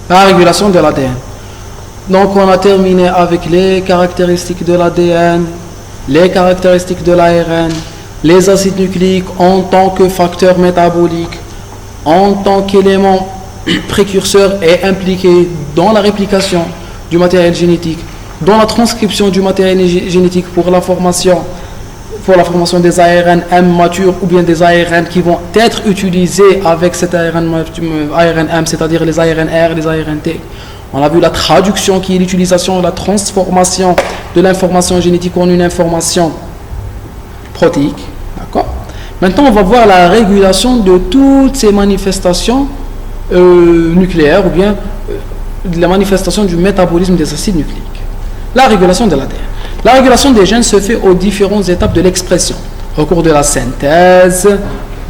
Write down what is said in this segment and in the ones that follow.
La régulation de l'ADN. Donc on a terminé avec les caractéristiques de l'ADN, les caractéristiques de l'ARN, les acides nucléiques en tant que facteurs métaboliques, en tant qu'élément précurseur et impliqué dans la réplication du matériel génétique, dans la transcription du matériel génétique pour la formation des ARN M matures ou bien des ARN qui vont être utilisés avec cet ARN M, c'est-à-dire les ARN R, les ARN T. On a vu la traduction qui est l'utilisation, la transformation de l'information génétique en une information protéique. D'accord ? Maintenant, on va voir la régulation de toutes ces manifestations nucléaires ou bien la manifestation du métabolisme des acides nucléiques. La régulation de l'ADN. La régulation des gènes se fait aux différentes étapes de l'expression, au cours de la synthèse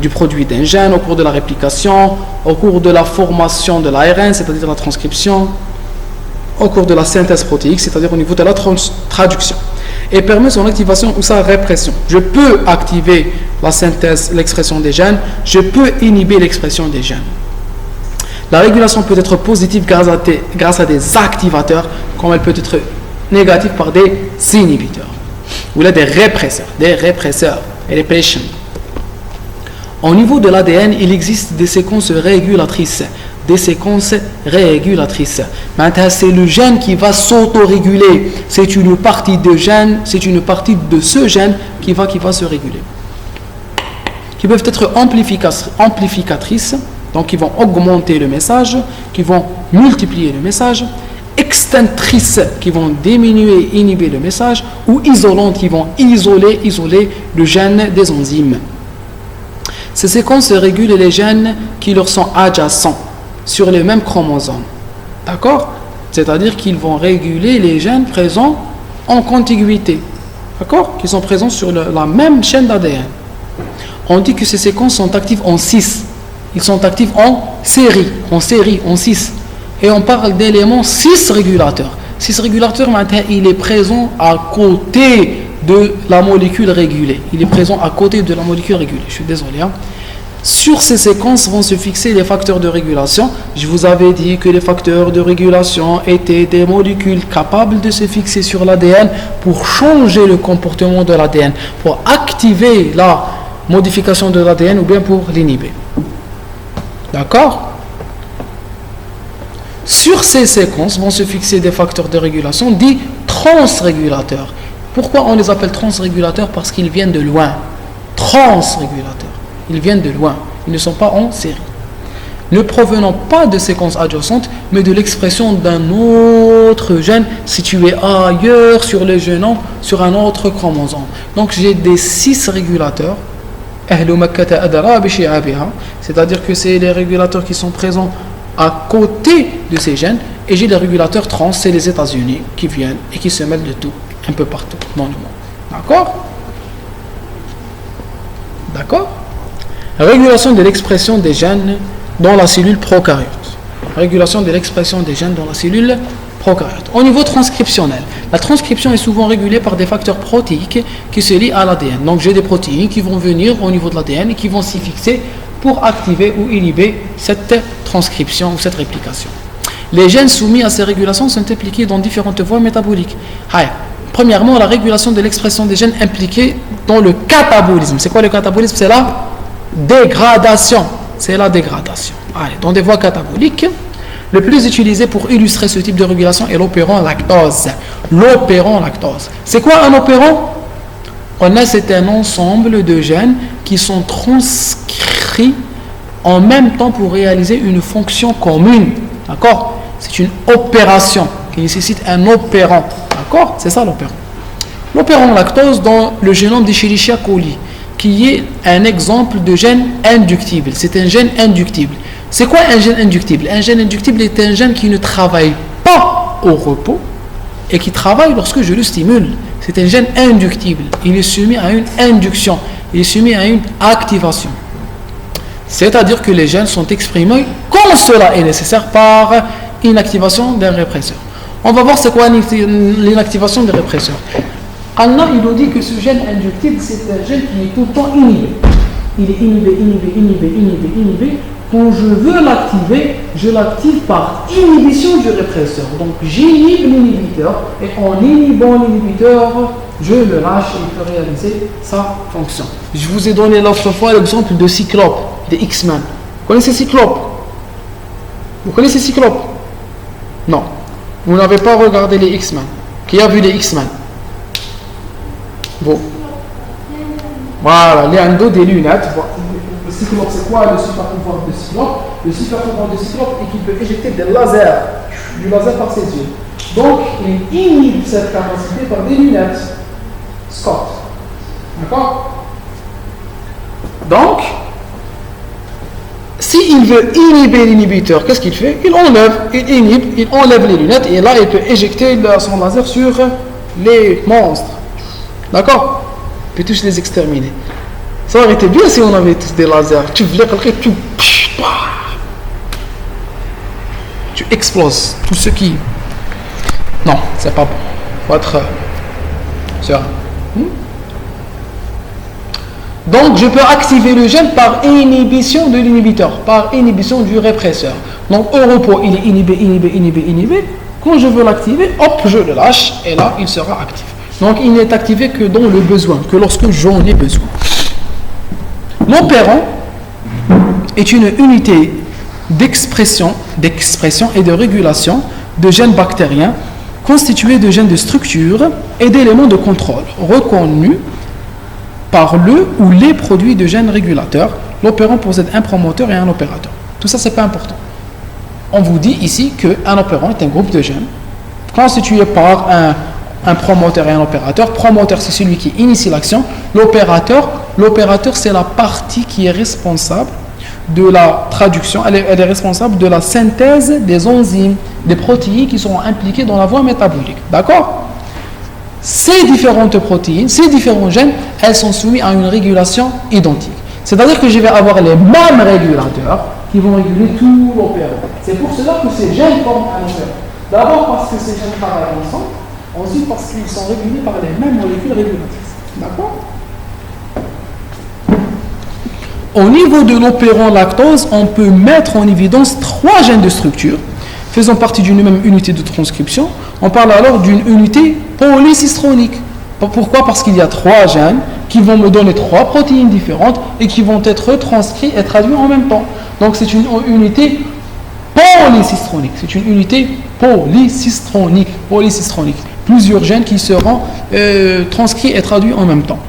du produit d'un gène, au cours de la réplication, au cours de la formation de l'ARN, c'est-à-dire la transcription, au cours de la synthèse protéique, c'est-à-dire au niveau de la traduction, et permet son activation ou sa répression. Je peux activer la synthèse, l'expression des gènes, je peux inhiber l'expression des gènes. La régulation peut être positive grâce à des activateurs, comme elle peut être négative par des inhibiteurs, ou là des répresseurs, repression. Au niveau de l'ADN, il existe des séquences régulatrices. Maintenant, c'est le gène qui va s'autoréguler. C'est une partie de ce gène qui va se réguler. Qui peuvent être amplificatrices, donc qui vont augmenter le message, qui vont multiplier le message, extinctrices qui vont diminuer, inhiber le message, ou isolantes qui vont isoler le gène des enzymes. Ces séquences régulent les gènes qui leur sont adjacents sur les mêmes chromosomes. D'accord ? C'est-à-dire qu'ils vont réguler les gènes présents en contiguïté. D'accord ? Qui sont présents sur la même chaîne d'ADN. On dit que ces séquences sont actives en 6. Ils sont actifs en série, en 6. Et on parle d'éléments 6 régulateurs. 6 régulateurs, maintenant, il est présent à côté de la molécule régulée. Je suis désolé. Sur ces séquences vont se fixer les facteurs de régulation. Je vous avais dit que les facteurs de régulation étaient des molécules capables de se fixer sur l'ADN pour changer le comportement de l'ADN, pour activer la modification de l'ADN ou bien pour l'inhiber. D'accord ? Sur ces séquences vont se fixer des facteurs de régulation dits transrégulateurs. Pourquoi on les appelle transrégulateurs ? Parce qu'ils viennent de loin. Transrégulateurs. Ils viennent de loin. Ils ne sont pas en série. Ne provenant pas de séquences adjacentes, mais de l'expression d'un autre gène situé ailleurs sur le génome, sur un autre chromosome. Donc j'ai des 6 régulateurs. C'est-à-dire que c'est les régulateurs qui sont présents à côté de ces gènes, et j'ai les régulateurs trans, c'est les États-Unis qui viennent et qui se mêlent de tout, un peu partout dans le monde. D'accord ? Régulation de l'expression des gènes dans la cellule prokaryote. Régulation de l'expression des gènes dans la cellule prokaryote. Au niveau transcriptionnel, la transcription est souvent régulée par des facteurs protéiques qui se lient à l'ADN. Donc j'ai des protéines qui vont venir au niveau de l'ADN et qui vont s'y fixer pour activer ou inhiber cette transcription ou cette réplication. Les gènes soumis à ces régulations sont impliqués dans différentes voies métaboliques. Premièrement, la régulation de l'expression des gènes impliqués dans le catabolisme. C'est quoi le catabolisme ? C'est la dégradation. Dans des voies cataboliques, le plus utilisé pour illustrer ce type de régulation est l'opéron lactose. C'est quoi un opéron ? C'est un ensemble de gènes qui sont transcrits en même temps pour réaliser une fonction commune. D'accord ? C'est une opération qui nécessite un opérant. D'accord ? C'est ça l'opéron. L'opéron lactose dans le génome d'Escherichia coli, qui est un exemple de gène inductible. C'est un gène inductible. C'est quoi un gène inductible ? Un gène inductible est un gène qui ne travaille pas au repos et qui travaille lorsque je le stimule. C'est un gène inductible. Il est soumis à une induction. Il est soumis à une activation. C'est-à-dire que les gènes sont exprimés quand cela est nécessaire par inactivation d'un répresseur. On va voir c'est quoi l'inactivation des répresseurs. Allah, il nous dit que ce gène inductible, c'est un gène qui est tout le temps inhibé. Il est inhibé quand je veux l'activer, je l'active par inhibition du répresseur. Donc j'inhibe l'inhibiteur et en inhibant l'inhibiteur, je le lâche et il peut réaliser sa fonction. Je vous ai donné l'autre fois l'exemple de Cyclope, des X-Men. Vous connaissez Cyclope? Vous connaissez Cyclope? Non. Vous n'avez pas regardé les X-Men. Qui a vu les X-Men? Bon. Voilà, les ando des lunettes. Le Cyclope, c'est quoi le super pouvoir de Cyclope? Le super pouvoir de Cyclope est qu'il peut éjecter des lasers, du laser par ses yeux. Donc, il inhibe cette capacité par des lunettes. Scott. D'accord? Donc, s'il veut inhiber l'inhibiteur, qu'est-ce qu'il fait? Il enlève les lunettes et là, il peut éjecter son laser sur les monstres. D'accord? Il peut tous les exterminer. Ça aurait été bien si on avait tous des lasers. Tu voulais quelqu'un, tu exploses tout ce qui... Non, c'est pas bon. Faut être sûr. Donc, je peux activer le gène par inhibition de l'inhibiteur, par inhibition du répresseur. Donc, au repos, il est inhibé. Quand je veux l'activer, hop, je le lâche et là, il sera actif. Donc, il n'est activé que dans le besoin, que lorsque j'en ai besoin. L'opérant est une unité d'expression et de régulation de gènes bactériens constitués de gènes de structure et d'éléments de contrôle reconnus par le ou les produits de gènes régulateurs. L'opérant possède un promoteur et un opérateur. Tout ça, c'est pas important. On vous dit ici qu'un opérant est un groupe de gènes constitué par un promoteur et un opérateur. Promoteur, c'est celui qui initie l'action. L'opérateur, c'est la partie qui est responsable de la traduction. Elle est responsable de la synthèse des enzymes, des protéines qui seront impliquées dans la voie métabolique. D'accord? Ces différentes protéines, ces différents gènes, elles sont soumises à une régulation identique. C'est-à-dire que je vais avoir les mêmes régulateurs qui vont réguler tout l'opérant. C'est pour cela que ces gènes forment un opérant. D'abord parce que ces gènes travaillent ensemble, ensuite parce qu'ils sont régulés par les mêmes molécules régulatrices. D'accord? Au niveau de l'opérant lactose, on peut mettre en évidence 3 gènes de structure faisant partie d'une même unité de transcription. On parle alors d'une unité polycistronique. Pourquoi? Parce qu'il y a 3 gènes qui vont me donner 3 protéines différentes et qui vont être transcrits et traduits en même temps. Donc c'est une unité polycistronique. C'est une unité polycistronique. Plusieurs gènes qui seront transcrits et traduits en même temps.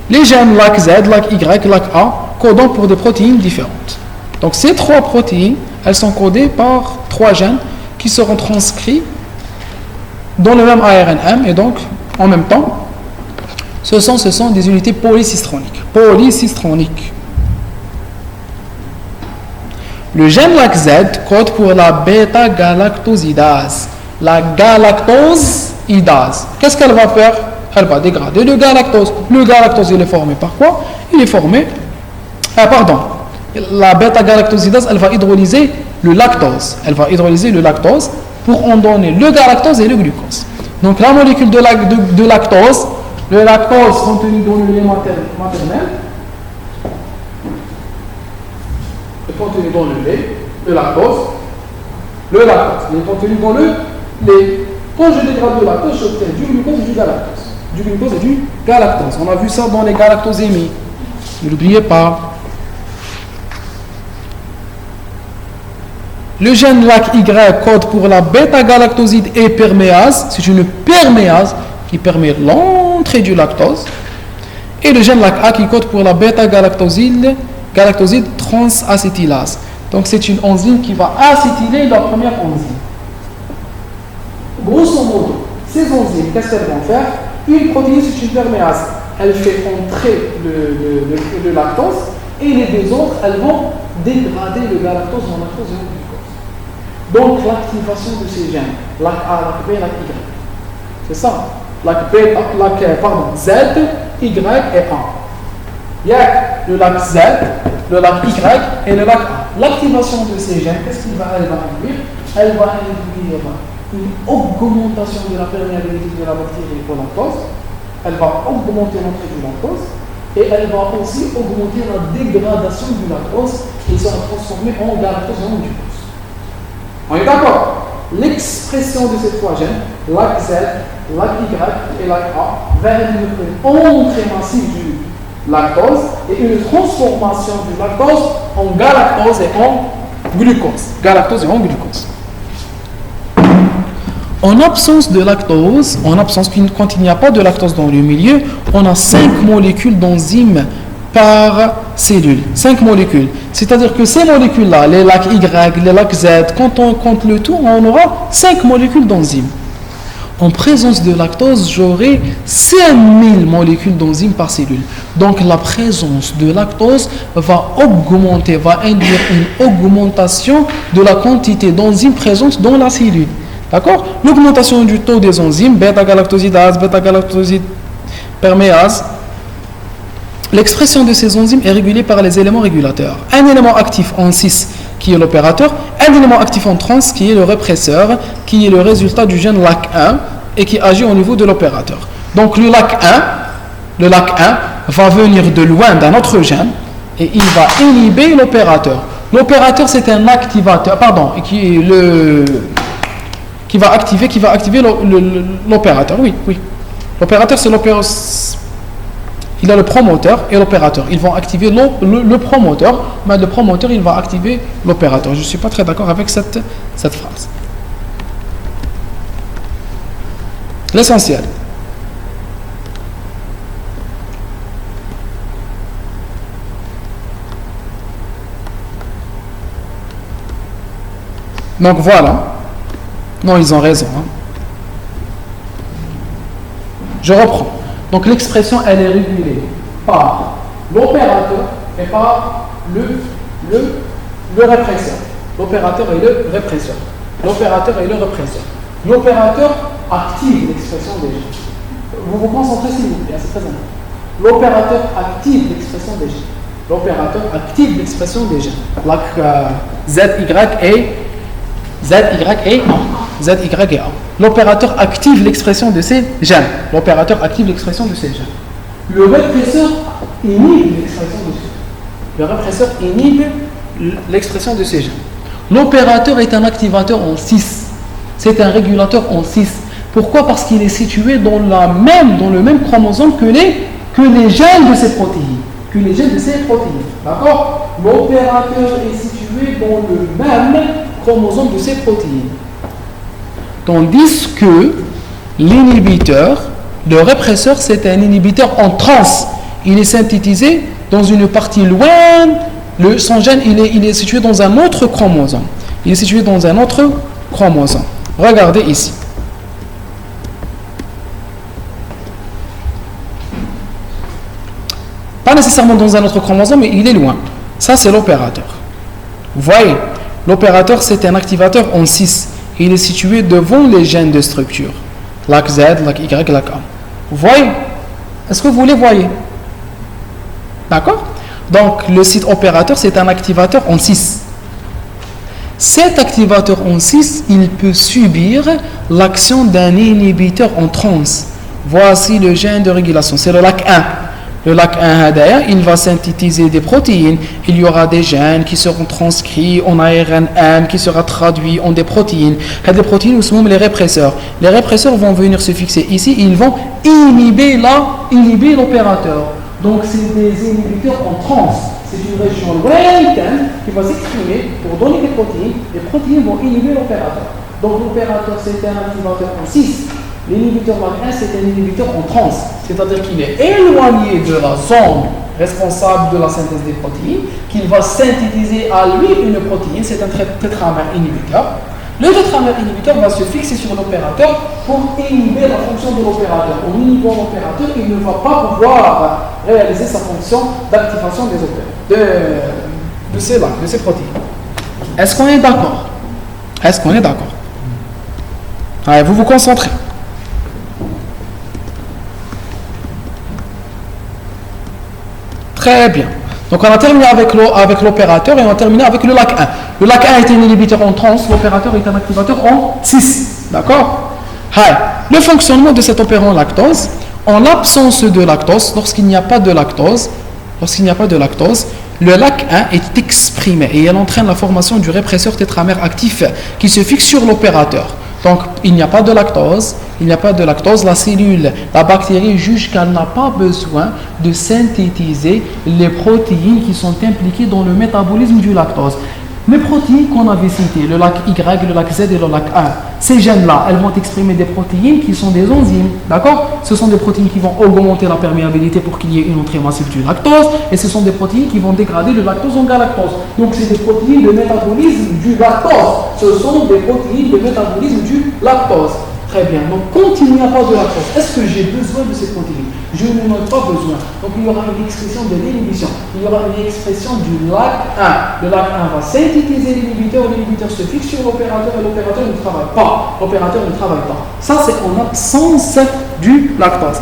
Les gènes LAC-Z, LAC-Y, LAC-A codant pour des protéines différentes. Donc ces 3 protéines, elles sont codées par 3 gènes qui seront transcrits dans le même ARNM et donc en même temps. Ce sont des unités polycistroniques. Le gène LAC-Z code pour la bêta-galactosidase. La galactosidase. Qu'est-ce qu'elle va faire? Elle va dégrader le galactose. Le galactose, il est formé par quoi? Il est formé... La bêta-galactosidase, elle va hydrolyser le lactose. Pour en donner le galactose et le glucose. Donc la molécule de lactose, le lactose contenu dans le lait maternel, est contenu dans le lait, le lactose il est contenu dans le lait. Quand je dégrade le lactose, j'obtiens du glucose et du galactose. Du glucose et du galactose. On a vu ça dans les galactosémies. Ne l'oubliez pas. Le gène LAC-Y code pour la bêta-galactoside et perméase. C'est une perméase qui permet l'entrée du lactose. Et le gène LAC-A qui code pour la bêta-galactoside transacétylase. Donc c'est une enzyme qui va acétyler la première enzyme. Grosso modo, ces enzymes, qu'est-ce qu'elles vont faire? Une protéine, c'est une perméase. Elle fait entrer le lactose et les deux autres, elles vont dégrader le galactose en lactose et en glucose. Donc l'activation de ces gènes, LAC-A, LAC-B, LAC-Y. C'est ça. Z, Y et A. Il y a le LAC-Z, le LAC-Y et le LAC-A. L'activation de ces gènes, qu'est-ce qu'elle va induire? Elle va induire une augmentation de la perméabilité de la bactérie au lactose. Elle va augmenter l'entrée du lactose et elle va aussi augmenter la dégradation du lactose qui sera transformé en galactose et en glucose. On est d'accord? L'expression de ces trois gènes, LAC Z, LAC Y et LAC A, va être une entrée massive du lactose et une transformation du lactose en galactose et en glucose. Galactose et en glucose. En absence de lactose, quand il n'y a pas de lactose dans le milieu, on a 5 molécules d'enzymes par cellule. 5 molécules. C'est-à-dire que ces molécules-là, les LAC Y, les LAC Z, quand on compte le tout, on aura 5 molécules d'enzymes. En présence de lactose, j'aurai 5000 molécules d'enzymes par cellule. Donc la présence de lactose va augmenter, va induire une augmentation de la quantité d'enzymes présentes dans la cellule. D'accord? L'augmentation du taux des enzymes, bêta-galactosidase, bêta-galactosidase perméase, l'expression de ces enzymes est régulée par les éléments régulateurs. Un élément actif en 6 qui est l'opérateur, un élément actif en trans qui est le répresseur, qui est le résultat du gène LAC1 et qui agit au niveau de l'opérateur. Donc le LAC1 va venir de loin d'un autre gène et il va inhiber l'opérateur. L'opérateur c'est un activateur, qui va activer l'opérateur. Oui. L'opérateur, c'est l'opérateur. Il a le promoteur et l'opérateur. Ils vont activer le promoteur, mais le promoteur, il va activer l'opérateur. Je ne suis pas très d'accord avec cette phrase. L'essentiel. Donc voilà. Non, ils ont raison. Je reprends. Donc l'expression, elle est régulée par l'opérateur et par le répresseur. L'opérateur et le répresseur. L'opérateur et le répresseur. L'opérateur active l'expression des gènes. Vous vous concentrez s'il vous plaît, c'est très important. L'opérateur active l'expression des gènes. L'opérateur active l'expression des gènes. Like ZY et A. L'opérateur active l'expression de ces gènes. L'opérateur active l'expression de ces gènes. Le répresseur inhibe l'expression de ces gènes. Le répresseur inhibe l'expression de ces gènes. L'opérateur est un activateur en 6. C'est un régulateur en 6. Pourquoi? Parce qu'il est situé dans le même chromosome que les gènes de ces protéines. D'accord? L'opérateur est situé dans le même chromosome de ces protéines. Tandis que l'inhibiteur, le répresseur, c'est un inhibiteur en trans. Il est synthétisé dans une partie loin. Son gène, il est situé dans un autre chromosome. Regardez ici. Pas nécessairement dans un autre chromosome, mais il est loin. Ça, c'est l'opérateur. Vous voyez, l'opérateur, c'est un activateur en 6. Il est situé devant les gènes de structure. LAC Z, LAC Y, LAC A. Vous voyez? Est-ce que vous les voyez? D'accord? Donc, le site opérateur, c'est un activateur en 6. Cet activateur en 6, il peut subir l'action d'un inhibiteur en trans. Voici le gène de régulation. C'est le LAC1. Le LAC1, il va synthétiser des protéines. Il y aura des gènes qui seront transcrits en ARNM, qui sera traduit en des protéines. Des protéines ou sont les répresseurs. Les répresseurs vont venir se fixer ici. Ils vont inhiber l'opérateur. Donc, c'est des inhibiteurs en trans. C'est une région lointaine qui va s'exprimer pour donner des protéines. Les protéines vont inhiber l'opérateur. Donc, l'opérateur, c'est un activateur en 6. L'inhibiteur LAC1, c'est un inhibiteur en trans, c'est-à-dire qu'il est éloigné de la zone responsable de la synthèse des protéines, qu'il va synthétiser à lui une protéine, c'est un tétramère inhibiteur. Le tétramère inhibiteur va se fixer sur l'opérateur pour inhiber la fonction de l'opérateur. En inhibant l'opérateur, il ne va pas pouvoir réaliser sa fonction d'activation de ces protéines. Est-ce qu'on est d'accord? Allez, vous vous concentrez. Très bien. Donc on a terminé avec l'opérateur et on a terminé avec le LAC1. Le LAC1 est un inhibiteur en trans, l'opérateur est un activateur en 6. D'accord? Le fonctionnement de cet opérant lactose. En l'absence de lactose, lorsqu'il n'y a pas de lactose, le LAC1 est exprimé et elle entraîne la formation du répresseur tétramère actif qui se fixe sur l'opérateur. Donc, il n'y a pas de lactose, la cellule, la bactérie juge qu'elle n'a pas besoin de synthétiser les protéines qui sont impliquées dans le métabolisme du lactose. Les protéines qu'on avait citées, le LAC Y, le LAC Z et le LAC 1, ces gènes-là, elles vont exprimer des protéines qui sont des enzymes, d'accord? Ce sont des protéines qui vont augmenter la perméabilité pour qu'il y ait une entrée massive du lactose, et ce sont des protéines qui vont dégrader le lactose en galactose. Donc c'est des protéines de métabolisme du lactose. Ce sont des protéines de métabolisme du lactose. Très bien. Donc, quand il n'y a pas de lactose, est-ce que j'ai besoin de ces protéines? Je n'en ai pas besoin. Donc, il y aura une expression de l'inhibition. Il y aura une expression du LAC1. Le LAC1 va synthétiser l'inhibiteur se fixe sur l'opérateur et l'opérateur ne travaille pas. Ça, c'est en absence du lactose.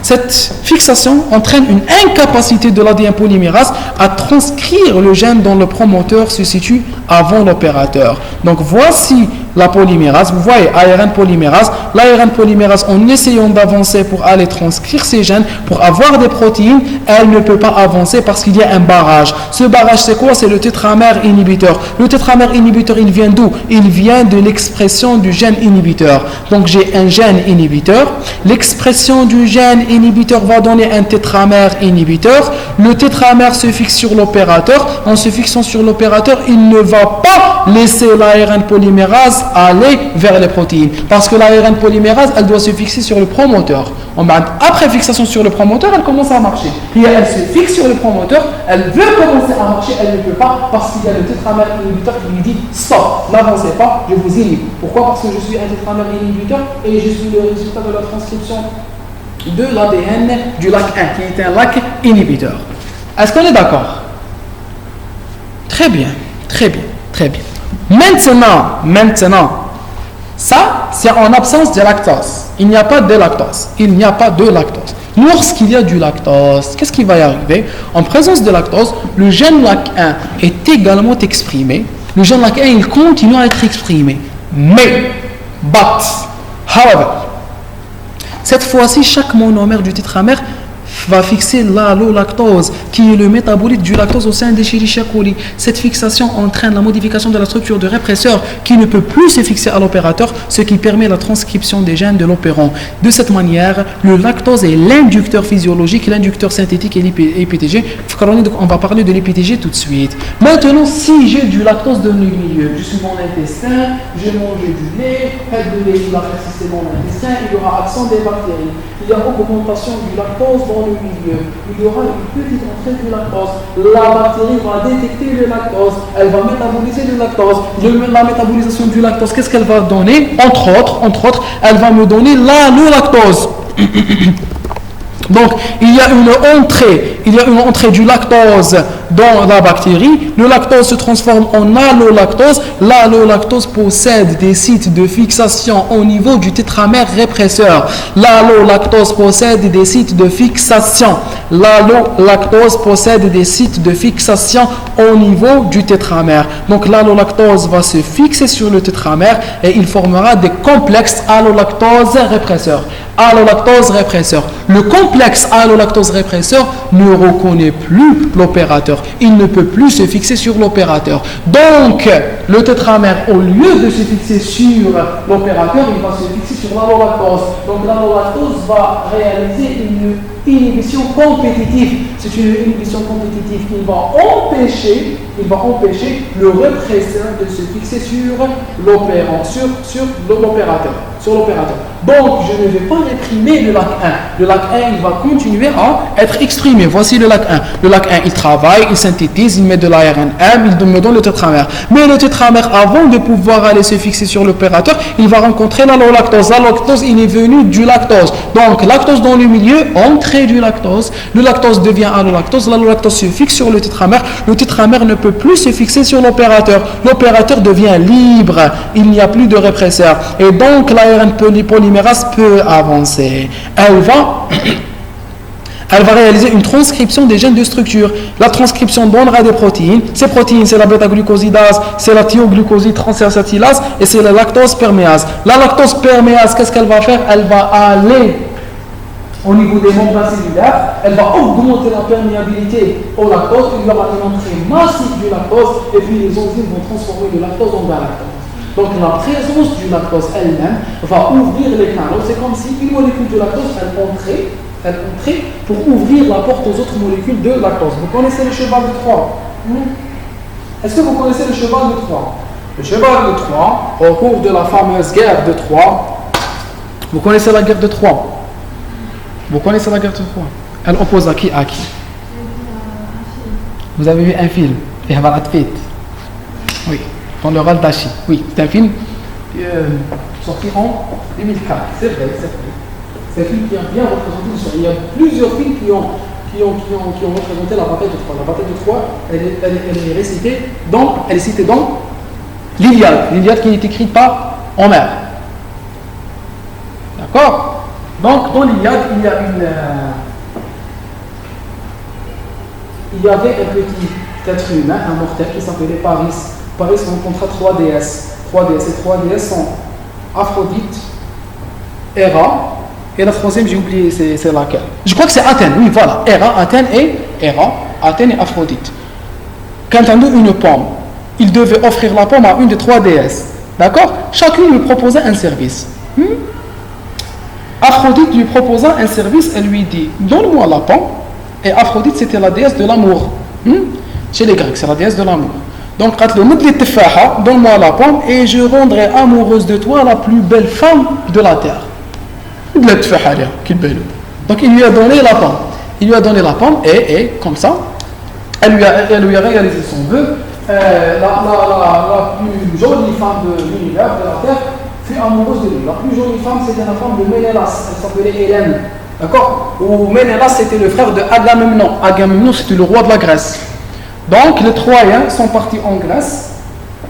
Cette fixation entraîne une incapacité de l'ADN polymérase à transcrire le gène dont le promoteur se situe avant l'opérateur. Donc, voici la polymérase. Vous voyez, ARN polymérase. L'ARN polymérase, en essayant d'avancer pour aller transcrire ces gènes, pour avoir des protéines, elle ne peut pas avancer parce qu'il y a un barrage. Ce barrage, c'est quoi? C'est le tétramère inhibiteur. Le tétramère inhibiteur, il vient d'où? Il vient de l'expression du gène inhibiteur. Donc, j'ai un gène inhibiteur. L'expression du gène inhibiteur va donner un tétramère inhibiteur. Le tétramère se fixe sur l'opérateur. En se fixant sur l'opérateur, il ne va pas laisser l'ARN polymérase aller vers les protéines. Parce que l'ARN polymérase, elle doit se fixer sur le promoteur. Après fixation sur le promoteur, elle commence à marcher. Et elle se fixe sur le promoteur, elle veut commencer à marcher, elle ne peut pas parce qu'il y a le tétramère inhibiteur qui lui dit stop, n'avancez pas, je vous inhibe. Pourquoi? Parce que je suis un tétramère inhibiteur et je suis le résultat de la transcription de l'ADN du LAC1 qui est un LAC inhibiteur. Est-ce qu'on est d'accord? Très bien. Maintenant, ça, c'est en absence de lactose. Il n'y a pas de lactose. Lorsqu'il y a du lactose, qu'est-ce qui va y arriver? En présence de lactose, le gène LAC1 est également exprimé. Le gène LAC1, il continue à être exprimé. However, cette fois-ci, chaque monomère du tétramère va fixer l'allolactose, qui est le métabolite du lactose au sein des Escherichia coli. Cette fixation entraîne la modification de la structure de répresseur qui ne peut plus se fixer à l'opérateur, ce qui permet la transcription des gènes de l'opérant. De cette manière, le lactose est l'inducteur physiologique, l'inducteur synthétique et l'IPTG. On va parler de l'IPTG tout de suite. Maintenant, si j'ai du lactose dans le milieu, je suis mon intestin, j'ai mangé du lait, le lait va persister dans l'intestin, il y aura action des bactéries. Il y a augmentation du lactose dans le milieu. Il y aura une petite entrée du lactose. La bactérie va détecter le lactose. Elle va métaboliser le lactose. La métabolisation du lactose, qu'est-ce qu'elle va donner? Entre autres, elle va me donner l'allolactose. Donc, il y a une entrée du lactose dans la bactérie. Le lactose se transforme en allolactose. L'allolactose possède des sites de fixation au niveau du tétramère répresseur. L'allolactose possède des sites de fixation. Au niveau du tétramère. Donc, l'allolactose va se fixer sur le tétramère et il formera des complexes allolactose répresseur. Le complexe allolactose répresseur ne reconnaît plus l'opérateur. Il ne peut plus se fixer sur l'opérateur. Donc, le tétramère, au lieu de se fixer sur l'opérateur, il va se fixer sur l'allolactose. Donc, l'allolactose va réaliser une inhibition compétitive. C'est une inhibition compétitive qui va empêcher le répresseur de se fixer sur l'opérant, sur l'opérateur. Donc, je ne vais pas réprimer le LAC1. Le LAC1, il va continuer à être exprimé. Voici le LAC1. Le LAC1, il travaille, il synthétise, il met de l'ARN M, il me donne le tétramère. Mais le tétramère, avant de pouvoir aller se fixer sur l'opérateur, il va rencontrer l'allolactose. L'allolactose, il est venu du lactose. Donc, lactose dans le milieu, entrée du lactose. Le lactose devient allolactose. L'allolactose se fixe sur le tétramère. Le tétramère ne peut plus se fixer sur l'opérateur. L'opérateur devient libre. Il n'y a plus de répresseur. Et donc, l'ARN polymérase peut avancer. Elle va réaliser une transcription des gènes de structure. La transcription donnera des protéines. Ces protéines, c'est la bêta-glucosidase, c'est la thioglucoside transacetylase et c'est la lactose perméase. La lactose perméase, qu'est-ce qu'elle va faire? Elle va aller au niveau des membranes cellulaires, elle va augmenter la perméabilité au lactose, il y aura une entrée massive du lactose, et puis les enzymes vont transformer le lactose en galactose. Donc la présence du lactose elle-même va ouvrir les canaux. C'est comme si une molécule de lactose, elle entrait pour ouvrir la porte aux autres molécules de lactose. Vous connaissez le cheval de Troie? Est-ce que vous connaissez le cheval de Troie? Le cheval de Troie, au cours de la fameuse guerre de Troie, vous connaissez la guerre de Troie? Vous connaissez la guerre de Troie? Elle oppose à qui? Vous avez vu un film, oui, dans le rôle d'Achille. Oui, c'est un film sorti en 2004. C'est vrai. C'est un film qui a bien représenté l'histoire. Il y a plusieurs films qui ont représenté la bataille de Troie. La bataille de Troie, elle est citée dans l'Iliade qui est écrite par Homère. D'accord? Donc, dans l'Iliade, il y avait un petit être humain, un mortel qui s'appelait Paris. Paris rencontra trois déesses. Ces trois déesses sont Aphrodite, Héra, et la troisième, j'ai oublié, c'est laquelle? Je crois que c'est Athènes, oui, voilà. Athènes et Aphrodite. Quand on a une pomme, il devait offrir la pomme à une des trois déesses. D'accord? Chacune lui proposait un service. Aphrodite lui proposa un service, elle lui dit donne-moi la pomme. Et Aphrodite, c'était la déesse de l'amour. Chez les Grecs, c'est la déesse de l'amour. Donc, donne-moi la pomme et je rendrai amoureuse de toi la plus belle femme de la terre. Donc, il lui a donné la pomme. Et comme ça, elle lui a réalisé son vœu. La plus jolie femme de l'univers, de la terre, fut amoureuse de lui. La plus jolie femme, c'était la femme de Ménélas. Elle s'appelait Hélène. D'accord? Ou Ménélas, c'était le frère de Agamemnon. Agamemnon, c'était le roi de la Grèce. Donc, les Troyens sont partis en Grèce.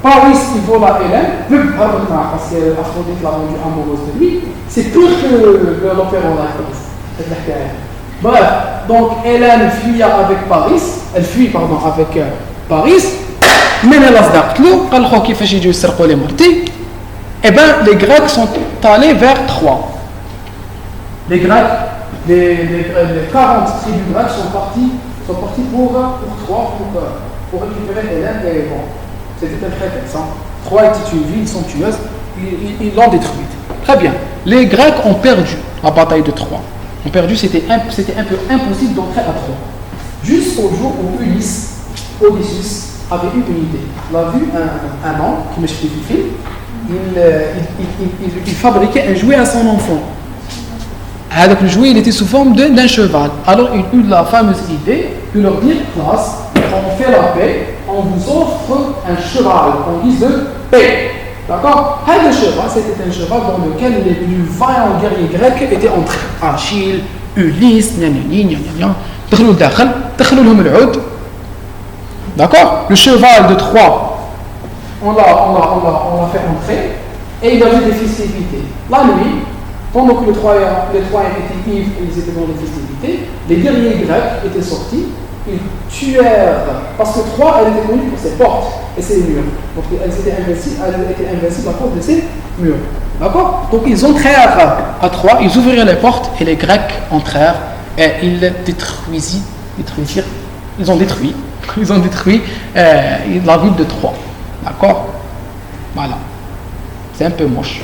Paris, il vola Hélène, parce qu'Aphrodite l'a rendue amoureuse de lui. C'est pire que l'opéra en Grèce. Bref, donc Hélène fuit avec Paris. Elle fuit, avec Paris. Ménélas d'Arclou, et bien, les Grecs sont allés vers Troie. Les Grecs, les 40 tribus grecques sont partis pour Troie, pour récupérer Hélène et bon, c'était un prétexte. Troie était une ville somptueuse, ils l'ont détruite. Très bien. Les Grecs ont perdu la bataille de Troie. C'était un peu impossible d'entrer à Troie. Jusqu'au jour où Odysseus avait eu une idée. Il a vu un homme qui me suit du film. Il fabriquait un jouet à son enfant. Avec le jouet, il était sous forme d'un cheval. Alors il eut la fameuse idée de leur dire classe, on fait la paix, on vous offre un cheval en guise de paix. D'accord? Le cheval, c'était un cheval dans lequel les plus vaillants guerriers grecs étaient entrés. Achille, Ulysse, d'accord? Le cheval de Troie, on l'a fait entrer et il avait des festivités. La nuit, pendant que les Troyens étaient ivres et ils étaient dans les festivités, les guerriers grecs étaient sortis, ils tuèrent, parce que Troie, elle était connue pour ses portes et ses murs. Donc elle était invincible à cause de ses murs. D'accord? Donc ils entrèrent à Troie, ils ouvrirent les portes et les Grecs entrèrent et ils ont détruit la ville de Troie. D'accord? Voilà. C'est un peu moche.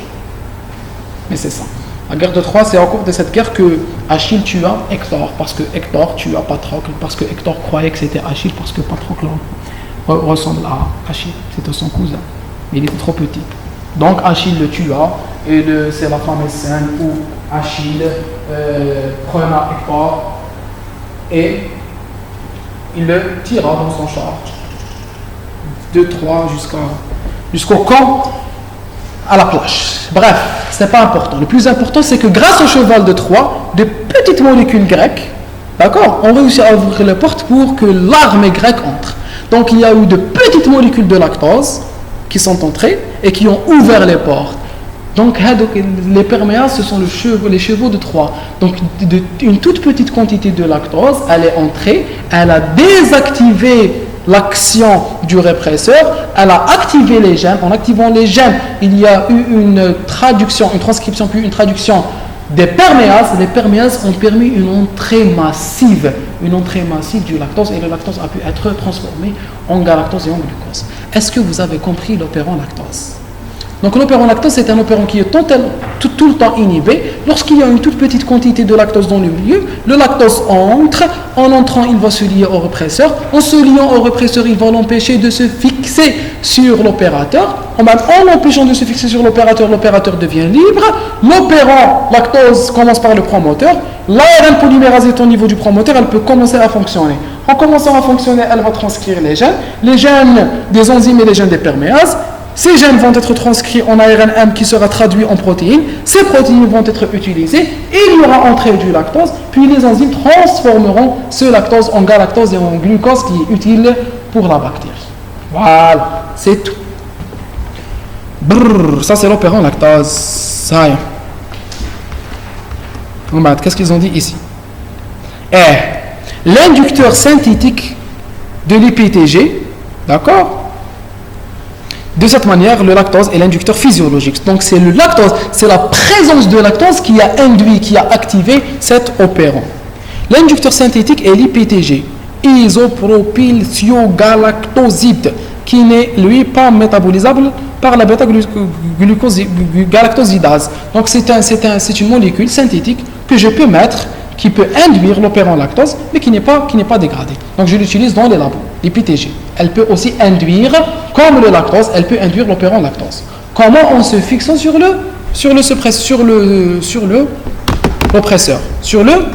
Mais c'est ça. La guerre de Troie, c'est au cours de cette guerre que Achille tua Hector, parce que Hector tua Patrocle, parce que Hector croyait que c'était Achille, parce que Patrocle ressemble à Achille, c'était son cousin, mais il était trop petit. Donc Achille le tua, et c'est la fameuse scène où Achille prenait Hector et il le tira dans son char de Troie jusqu'au camp à la plage. Bref, ce n'est pas important. Le plus important, c'est que grâce au cheval de Troie, de petites molécules grecques, d'accord, ont réussi à ouvrir les portes pour que l'armée grecque entre. Donc il y a eu de petites molécules de lactose qui sont entrées et qui ont ouvert les portes. Donc les perméases, ce sont les chevaux de Troie. Donc une toute petite quantité de lactose, elle est entrée, elle a désactivé l'action du répresseur, elle a activé les gènes. En activant les gènes, il y a eu une transcription puis une traduction des perméases. Les perméases ont permis une entrée massive du lactose, et le lactose a pu être transformé en galactose et en glucose. Est-ce que vous avez compris l'opérant lactose? Donc l'opérant lactose, c'est un opérant qui est tout le temps inhibé. Lorsqu'il y a une toute petite quantité de lactose dans le milieu, le lactose entre. En entrant, il va se lier au répresseur. En se liant au répresseur, il va l'empêcher de se fixer sur l'opérateur. En l'empêchant de se fixer sur l'opérateur devient libre. L'opérant lactose commence par le promoteur. L'ARN polymérase est au niveau du promoteur, elle peut commencer à fonctionner. En commençant à fonctionner, elle va transcrire les gènes des enzymes et les gènes des perméases. Ces gènes vont être transcrits en ARNM qui sera traduit en protéines. Ces protéines vont être utilisées. Il y aura entrée du lactose. Puis les enzymes transformeront ce lactose en galactose et en glucose qui est utile pour la bactérie. Voilà, c'est tout. Brrr, ça c'est l'opérant lactose. Ça y est. Qu'est-ce qu'ils ont dit ici? L'inducteur synthétique de l'IPTG, d'accord? De cette manière, le lactose est l'inducteur physiologique. Donc c'est le lactose, c'est la présence de lactose qui a induit, qui a activé cet opérant. L'inducteur synthétique est l'IPTG, isopropylthiogalactoside, qui n'est lui pas métabolisable par la bêta-galactosidase. Donc c'est une molécule synthétique que je peux mettre, qui peut induire l'opérant lactose, mais qui n'est pas dégradée. Donc je l'utilise dans les labos, l'IPTG. Elle peut aussi induire, comme le lactose, elle peut induire l'opérant lactose. Comment? En se fixant sur l'oppresseur, sur le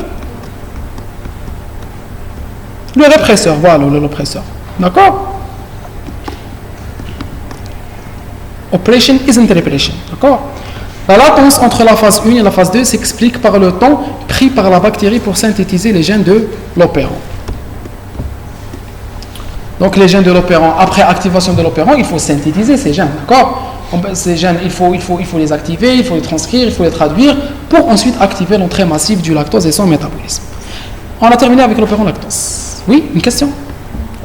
répresseur, voilà, l'oppresseur. D'accord? Operation isn't repression. D'accord? La latence entre la phase 1 et la phase 2 s'explique par le temps pris par la bactérie pour synthétiser les gènes de l'opérant. Donc les gènes de l'opérant, après activation de l'opérant, il faut synthétiser ces gènes, d'accord? Ces gènes, il faut les activer, il faut les transcrire, il faut les traduire pour ensuite activer l'entrée massive du lactose et son métabolisme. On a terminé avec l'opérant lactose. Oui, une question?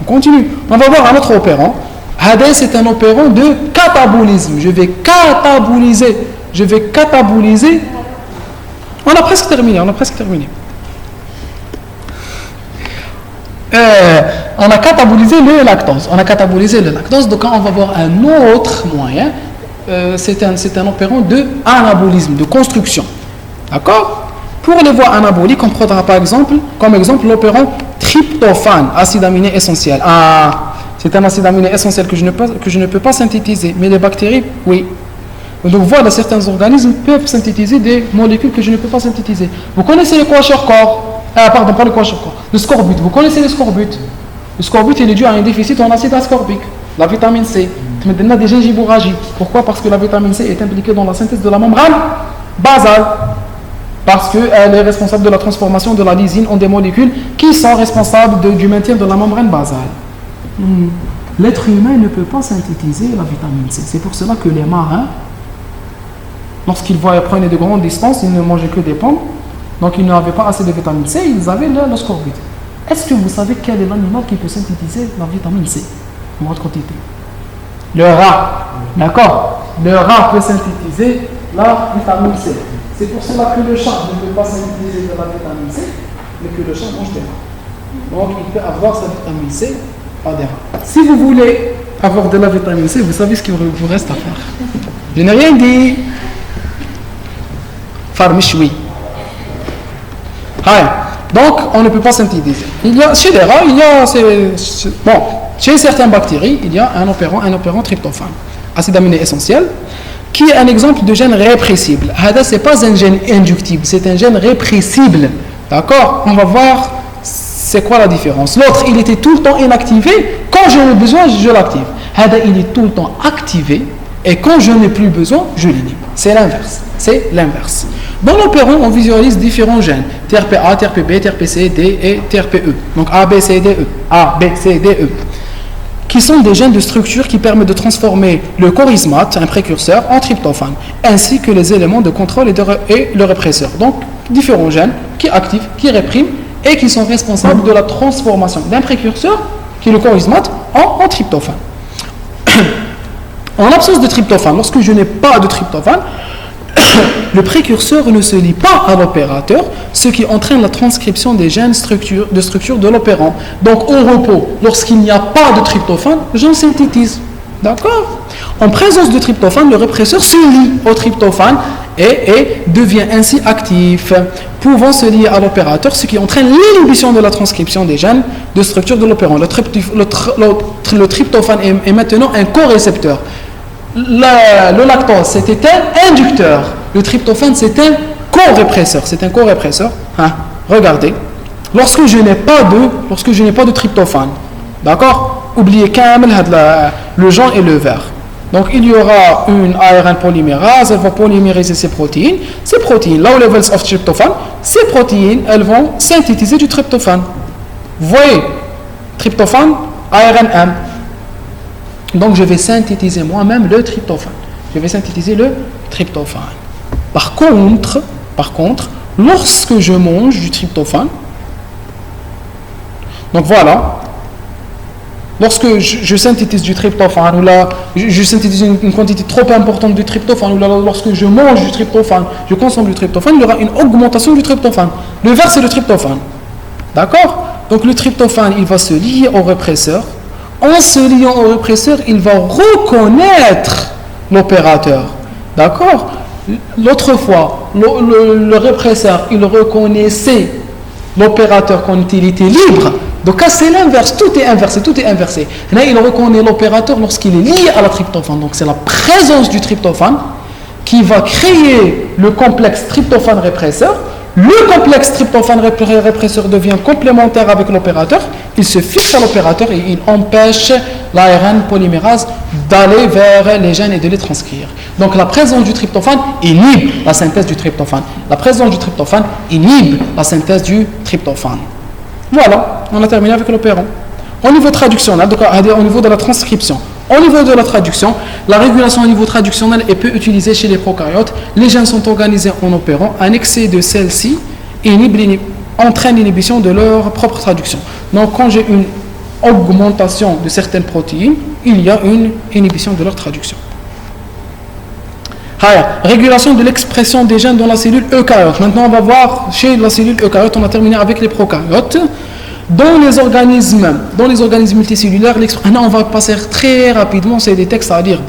On continue. On va voir un autre opérant. Hades, c'est un opérant de catabolisme. Je vais cataboliser. On a presque terminé. On a catabolisé le lactose. Donc on va voir un autre moyen. C'est un opérant de anabolisme, de construction. D'accord? Pour les voies anaboliques, on prendra comme exemple l'opérant tryptophane, acide aminé essentiel. C'est un acide aminé essentiel que je ne peux pas synthétiser, mais les bactéries, oui. Donc voilà, certains organismes peuvent synthétiser des molécules que je ne peux pas synthétiser. Vous connaissez le kwashiorkor? Pardon, pas le kwashiorkor. Le scorbut. Vous connaissez le scorbut? Le scorbut, il est dû à un déficit en acide ascorbique, la vitamine C. Maintenant, des gingivorragies. Pourquoi? Parce que la vitamine C est impliquée dans la synthèse de la membrane basale. Parce qu'elle est responsable de la transformation de la lysine en des molécules qui sont responsables du maintien de la membrane basale. L'être humain ne peut pas synthétiser la vitamine C. C'est pour cela que les marins, lorsqu'ils prenaient de grandes distances, ils ne mangeaient que des pommes, donc ils n'avaient pas assez de vitamine C, ils avaient le scorbut. Est-ce que vous savez quel est l'animal qui peut synthétiser la vitamine C en votre quantité? Le rat. D'accord? Le rat peut synthétiser la vitamine C. C'est pour cela que le chat ne peut pas synthétiser de la vitamine C, mais que le chat mange des rats. Donc il peut avoir sa vitamine C par des rats. Si vous voulez avoir de la vitamine C, vous savez ce qu'il vous reste à faire. Je n'ai rien dit. Farmichoui. Donc on ne peut pas synthétiser. Chez les rats, chez certaines bactéries, il y a un opérant tryptophane, acide aminé essentiel, qui est un exemple de gène répressible. Ce n'est pas un gène inductible, c'est un gène répressible. D'accord? On va voir c'est quoi la différence. L'autre, il était tout le temps inactivé. Quand j'en ai besoin, je l'active. Il est tout le temps activé. Et quand je n'ai plus besoin, je l'inhibe. C'est l'inverse. Dans l'opérant, on visualise différents gènes. TRPA, TRPB, TRPC, D et TRPE. Donc A, B, C, D, E. Qui sont des gènes de structure qui permettent de transformer le chorismate, un précurseur, en tryptophane, ainsi que les éléments de contrôle et le répresseur. Donc, différents gènes qui activent, qui répriment et qui sont responsables de la transformation d'un précurseur, qui est le chorismate, en tryptophane. En l'absence de tryptophane, lorsque je n'ai pas de tryptophane, le précurseur ne se lie pas à l'opérateur, ce qui entraîne la transcription des gènes de structure de l'opérant. Donc au repos, lorsqu'il n'y a pas de tryptophane, j'en synthétise. D'accord? En présence de tryptophane, le répresseur se lie au tryptophane et devient ainsi actif, pouvant se lier à l'opérateur, ce qui entraîne l'inhibition de la transcription des gènes de structure de l'opérant. Le tryptophane est maintenant un corécepteur. Le lactose, c'était un inducteur. Le tryptophane, c'est un corépresseur. C'est un corépresseur. Hein? Regardez. Lorsque je n'ai pas de tryptophane, d'accord? Oubliez le jaune et le vert. Donc il y aura une ARN polymérase, elle va polymériser ces protéines. Ces protéines, low levels of tryptophan, ces protéines, elles vont synthétiser du tryptophane. Vous voyez, tryptophane, ARNM. Donc je vais synthétiser moi-même le tryptophane. Par contre, lorsque je mange du tryptophane, donc voilà, lorsque je synthétise du tryptophane, ou là, je synthétise une quantité trop importante de tryptophane, ou là, lorsque je mange du tryptophane, je consomme du tryptophane, il y aura une augmentation du tryptophane. Le vert, c'est le tryptophane. D'accord? Donc le tryptophane, il va se lier au répresseur. En se liant au répresseur, il va reconnaître l'opérateur. D'accord? L'autre fois, le répresseur, il reconnaissait l'opérateur quand il était libre. Donc c'est l'inverse, tout est inversé. Là, il reconnaît l'opérateur lorsqu'il est lié à la tryptophane. Donc c'est la présence du tryptophane qui va créer le complexe tryptophane-répresseur. Le complexe tryptophane-répresseur devient complémentaire avec l'opérateur. Il se fixe à l'opérateur et il empêche l'ARN polymérase d'aller vers les gènes et de les transcrire. Donc la présence du tryptophane inhibe la synthèse du tryptophane. Voilà, on a terminé avec l'opérant. Au niveau traductionnel, donc au niveau de la transcription. Au niveau de la traduction, la régulation au niveau traductionnel est peu utilisée chez les prokaryotes. Les gènes sont organisés en opérants. Un excès de celle-ci entraîne l'inhibition de leur propre traduction. Donc quand j'ai une augmentation de certaines protéines, il y a une inhibition de leur traduction. Régulation de l'expression des gènes dans la cellule eucaryote. Maintenant, on va voir chez la cellule eucaryote, on a terminé avec les prokaryotes. Dans les organismes multicellulaires, on va passer très rapidement, c'est des textes à lire.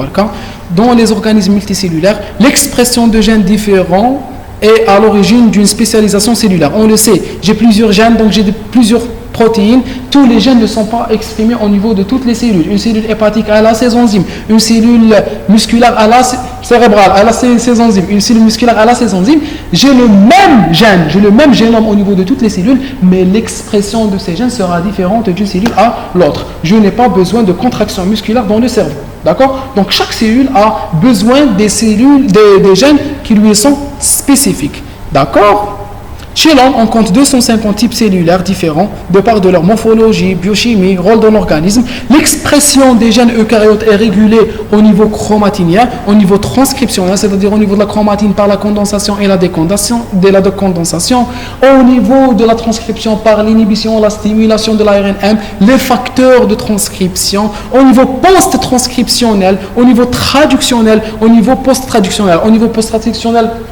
Dans les organismes multicellulaires, l'expression de gènes différents est à l'origine d'une spécialisation cellulaire. On le sait, j'ai plusieurs gènes, donc j'ai plusieurs protéines. Tous les gènes ne sont pas exprimés au niveau de toutes les cellules. Une cellule hépatique, elle a ses enzymes. Une cellule musculaire, elle a cérébrale, elle a ses enzymes. Une cellule musculaire, elle a ses enzymes. J'ai le même gène, j'ai le même génome au niveau de toutes les cellules, mais l'expression de ces gènes sera différente d'une cellule à l'autre. Je n'ai pas besoin de contraction musculaire dans le cerveau. D'accord? Donc chaque cellule a besoin des gènes qui lui sont spécifiques. D'accord? Chez l'homme, on compte 250 types cellulaires différents de par de leur morphologie, biochimie, rôle dans l'organisme. L'expression des gènes eucaryotes est régulée au niveau chromatinien, au niveau transcriptionnel, c'est-à-dire au niveau de la chromatine par la condensation et la décondensation, au niveau de la transcription par l'inhibition, la stimulation de l'ARNM, les facteurs de transcription, au niveau post-transcriptionnel, au niveau traductionnel, au niveau post-traductionnel,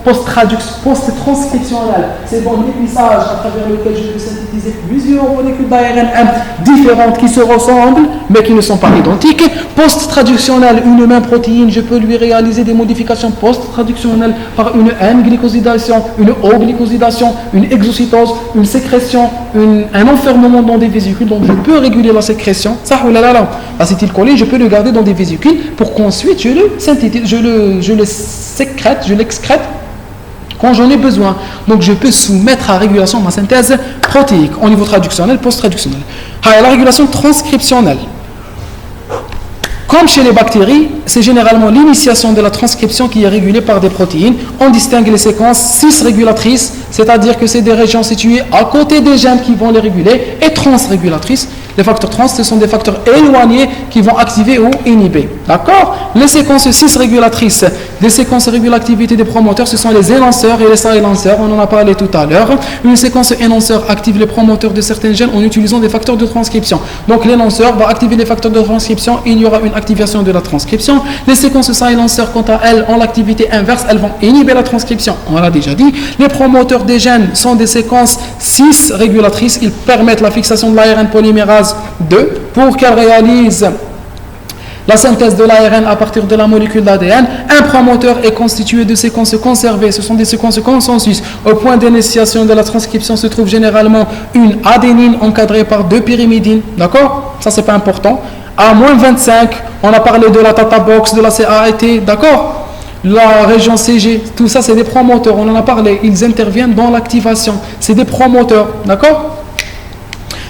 post-transcriptionnel, c'est bon l'épissage à travers lequel je peux synthétiser plusieurs molécules d'ARNM différentes qui se ressemblent mais qui ne sont pas identiques. Post-traductionnel, une même protéine, je peux lui réaliser des modifications post-traductionnelles par une N-glycosidation, une O-glycosidation, une exocytose, une sécrétion, un enfermement dans des vésicules. Donc je peux réguler la sécrétion. L'acétylcholine, je peux le garder dans des vésicules pour qu'ensuite je le synthétise, je l'excrète quand j'en ai besoin. Donc je peux soumettre à régulation ma synthèse protéique au niveau traductionnel, post-traductionnel. La régulation transcriptionnelle. Comme chez les bactéries, c'est généralement l'initiation de la transcription qui est régulée par des protéines. On distingue les séquences cis régulatrices, c'est-à-dire que c'est des régions situées à côté des gènes qui vont les réguler, et transrégulatrices. Les facteurs trans, ce sont des facteurs éloignés qui vont activer ou inhiber. D'accord? Les séquences cis-régulatrices, des séquences régulativité des promoteurs, ce sont les élanceurs et les silenceurs, on en a parlé tout à l'heure. Une séquence élanceur active les promoteurs de certains gènes en utilisant des facteurs de transcription. Donc l'élanceur va activer les facteurs de transcription, il y aura une activation de la transcription. Les séquences silenceurs, quant à elles, ont l'activité inverse, elles vont inhiber la transcription. On l'a déjà dit. Les promoteurs des gènes sont des séquences cis-régulatrices, ils permettent la fixation de l'ARN polymérase 2 pour qu'elle réalise la synthèse de l'ARN à partir de la molécule d'ADN. Un promoteur est constitué de séquences conservées, ce sont des séquences consensus. Au point d'initiation de la transcription se trouve généralement une adénine encadrée par 2 pyrimidines, d'accord? Ça c'est pas important. À moins 25, on a parlé de la Tata Box, de la CAT, d'accord? La région CG, tout ça c'est des promoteurs, on en a parlé, ils interviennent dans l'activation, c'est des promoteurs, d'accord?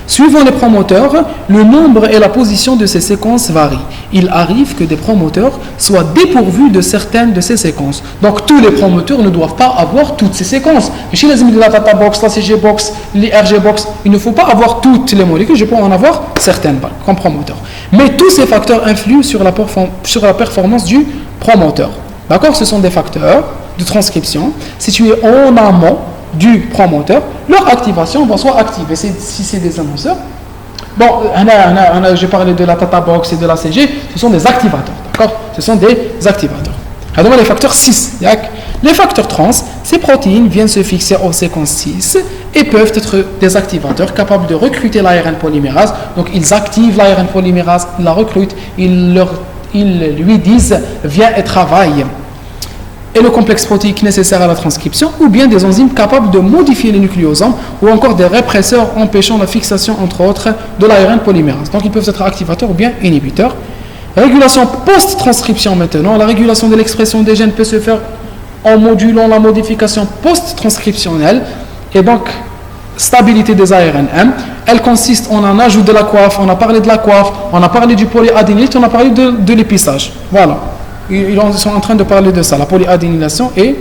Suivant les promoteurs, le nombre et la position de ces séquences varient. Il arrive que des promoteurs soient dépourvus de certaines de ces séquences. Donc tous les promoteurs ne doivent pas avoir toutes ces séquences. Chez les amis de la Tata Box, la CG Box, les RG Box, il ne faut pas avoir toutes les molécules, je peux en avoir certaines comme promoteurs. Mais tous ces facteurs influent sur la performance du promoteur. D'accord? Ce sont des facteurs de transcription situés en amont du promoteur. Leur activation va soit activée si c'est des annonceurs. Bon, j'ai parlé de la Tata Box et de la CG, ce sont des activateurs, d'accord? Ce sont des activateurs. Alors, les facteurs 6. Les facteurs trans, ces protéines viennent se fixer aux séquences 6 et peuvent être des activateurs capables de recruter l'ARN polymérase. Donc, ils activent l'ARN polymérase, ils la recrutent, ils lui disent viens et travaille. Et le complexe protéique nécessaire à la transcription, ou bien des enzymes capables de modifier les nucléosomes, ou encore des répresseurs empêchant la fixation, entre autres, de l'ARN polymérase. Donc ils peuvent être activateurs ou bien inhibiteurs. Régulation post-transcription maintenant. La régulation de l'expression des gènes peut se faire en modulant la modification post-transcriptionnelle, et donc stabilité des ARNM. Elle consiste en un ajout de la coiffe, on a parlé de la coiffe, on a parlé du polyadénylate, on a parlé de l'épissage. Voilà. Ils sont en train de parler de ça, la polyadénylation et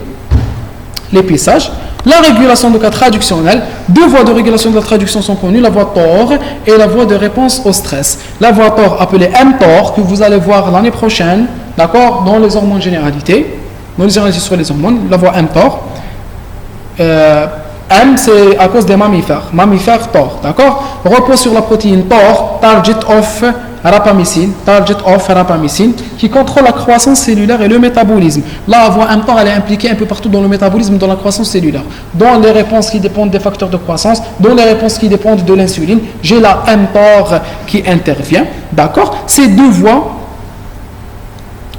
l'épissage. La régulation de cas traductionnelle, 2 voies de régulation de la traduction sont connues, la voie TOR et la voie de réponse au stress. La voie TOR appelée mTOR, que vous allez voir l'année prochaine, d'accord, dans les hormones généralité, dans les généralités sur les hormones, la voie mTOR. M, c'est à cause des mammifères TOR, d'accord, repose sur la protéine TOR, target of rapamycine, qui contrôle la croissance cellulaire et le métabolisme. La voie mTOR, elle est impliquée un peu partout dans le métabolisme, dans la croissance cellulaire. Dans les réponses qui dépendent des facteurs de croissance, dans les réponses qui dépendent de l'insuline, j'ai la mTOR qui intervient, d'accord. Ces 2 voies,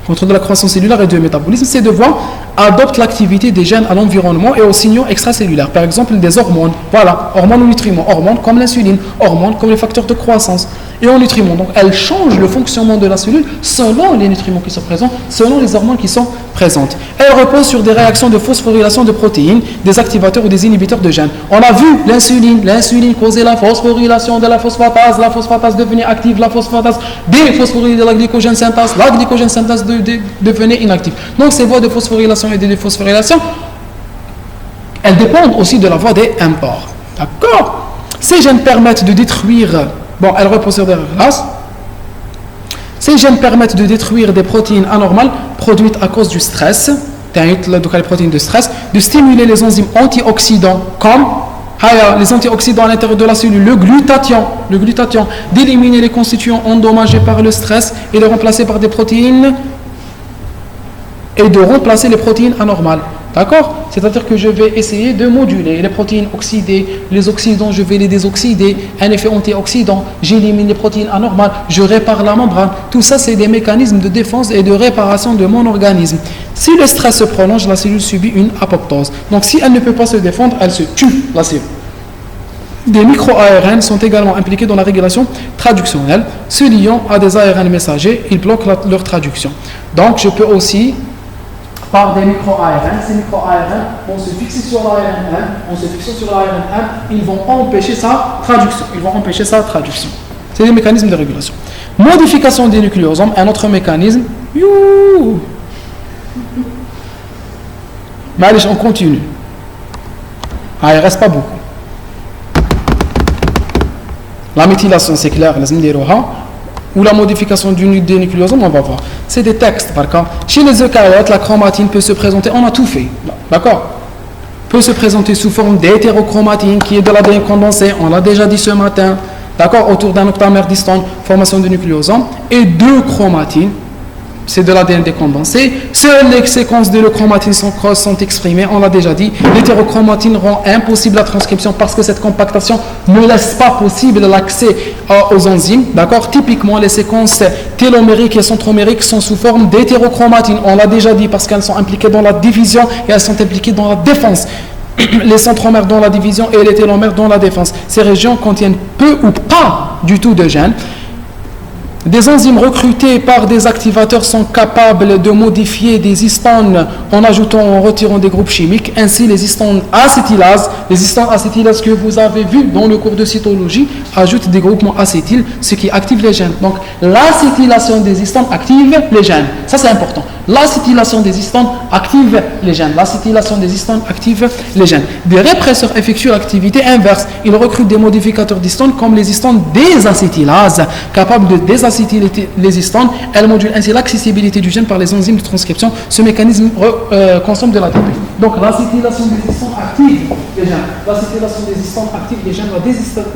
contrôle de la croissance cellulaire et du métabolisme, ces 2 voies adoptent l'activité des gènes à l'environnement et aux signaux extracellulaires. Par exemple, des hormones, voilà, hormones ou nutriments, hormones comme l'insuline, hormones comme les facteurs de croissance et en nutriments. Donc, elles changent le fonctionnement de la cellule selon les nutriments qui sont présents, selon les hormones qui sont présentes. Elles reposent sur des réactions de phosphorylation de protéines, des activateurs ou des inhibiteurs de gènes. On a vu l'insuline causait la phosphorylation de la phosphatase devenait active, la phosphatase déphosphorylait la glycogène synthase devenait inactive. Donc, ces voies de phosphorylation et de déphosphorylation, elles dépendent aussi de la voie des mTOR. D'accord? Ces gènes permettent de détruire, elles reposent sur des classes. Ces gènes permettent de détruire des protéines anormales produites à cause du stress, les protéines de stress, de stimuler les enzymes antioxydants comme les antioxydants à l'intérieur de la cellule, le glutathion, d'éliminer les constituants endommagés par le stress et de remplacer par des protéines et de remplacer les protéines anormales. D'accord? C'est-à-dire que je vais essayer de moduler les protéines oxydées, les oxydants, je vais les désoxyder, un effet antioxydant, j'élimine les protéines anormales, je répare la membrane. Tout ça, c'est des mécanismes de défense et de réparation de mon organisme. Si le stress se prolonge, la cellule subit une apoptose. Donc, si elle ne peut pas se défendre, elle se tue, la cellule. Des micro-ARN sont également impliqués dans la régulation traductionnelle. Se liant à des ARN messagers, ils bloquent leur traduction. Donc, je peux aussi par des micro-ARN. Ces micro-ARN vont se fixer sur l'ARN 1, ils vont empêcher sa traduction. C'est des mécanismes de régulation. Modification des nucléosomes, un autre mécanisme. Mais allez, on continue. il ne reste pas beaucoup. La méthylation, c'est clair, ou la modification du nucléosome, on va voir. C'est des textes, d'accord. Chez les eucaryotes, la chromatine peut se présenter, on a tout fait, d'accord. Peut se présenter sous forme d'hétérochromatine, qui est de l'ADN condensé, on l'a déjà dit ce matin, d'accord, autour d'un octamère d'histone, formation de nucléosome, et deux chromatines, c'est de l'ADN décondensé. Seules les séquences de chromatine sont exprimées, on l'a déjà dit. L'hétérochromatine rend impossible la transcription parce que cette compactation ne laisse pas possible l'accès aux enzymes. D'accord. Typiquement, les séquences télomériques et centromériques sont sous forme d'hétérochromatine. On l'a déjà dit parce qu'elles sont impliquées dans la division et elles sont impliquées dans la défense. Les centromères dans la division et les télomères dans la défense. Ces régions contiennent peu ou pas du tout de gènes. Des enzymes recrutées par des activateurs sont capables de modifier des histones en ajoutant ou en retirant des groupes chimiques. Ainsi, les histones acétylases que vous avez vu dans le cours de cytologie ajoutent des groupements acétyles, ce qui active les gènes. Donc, l'acétylation des histones active les gènes. Ça, c'est important. L'acétylation des histones active les gènes. L'acétylation des histones active les gènes. Des répresseurs effectuent l'activité inverse. Ils recrutent des modificateurs d'histones comme les histones désacétylases, capables de désacetyler les histones. Elles modulent ainsi l'accessibilité du gène par les enzymes de transcription. Ce mécanisme consomme de l'ATP. Donc l'acétylation des histones active les gènes. L'acétylation des histones active les gènes.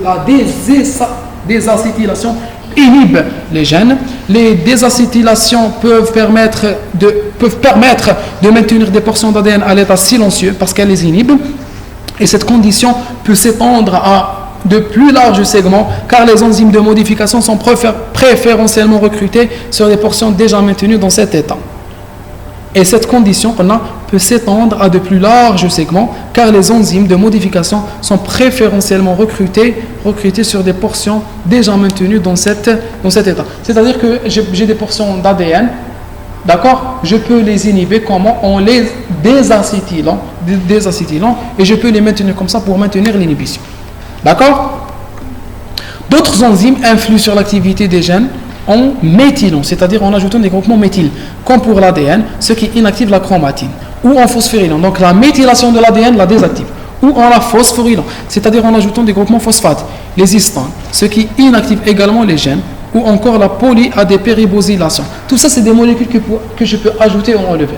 La désacétylation inhibe les gènes. Les désacétylations peuvent permettre de maintenir des portions d'ADN à l'état silencieux parce qu'elles les inhibent. Et cette condition peut s'étendre à de plus larges segments car les enzymes de modification sont préférentiellement recrutées sur des portions déjà maintenues dans cet état. Et cette condition peut s'étendre à de plus larges segments car les enzymes de modification sont préférentiellement recrutées sur des portions déjà maintenues dans cet état. C'est-à-dire que j'ai des portions d'ADN, d'accord, je peux les inhiber comment? En les désacétylant et je peux les maintenir comme ça pour maintenir l'inhibition. D'accord. D'autres enzymes influent sur l'activité des gènes en méthylant, c'est-à-dire en ajoutant des groupements méthyl, comme pour l'ADN, ce qui inactive la chromatine, ou en phosphorylant. Donc la méthylation de l'ADN la désactive, ou en la phosphorylant, c'est-à-dire en ajoutant des groupements phosphates, les histones, ce qui inactive également les gènes, ou encore la polyadépéribosylation. Tout ça, c'est des molécules que je peux ajouter ou enlever.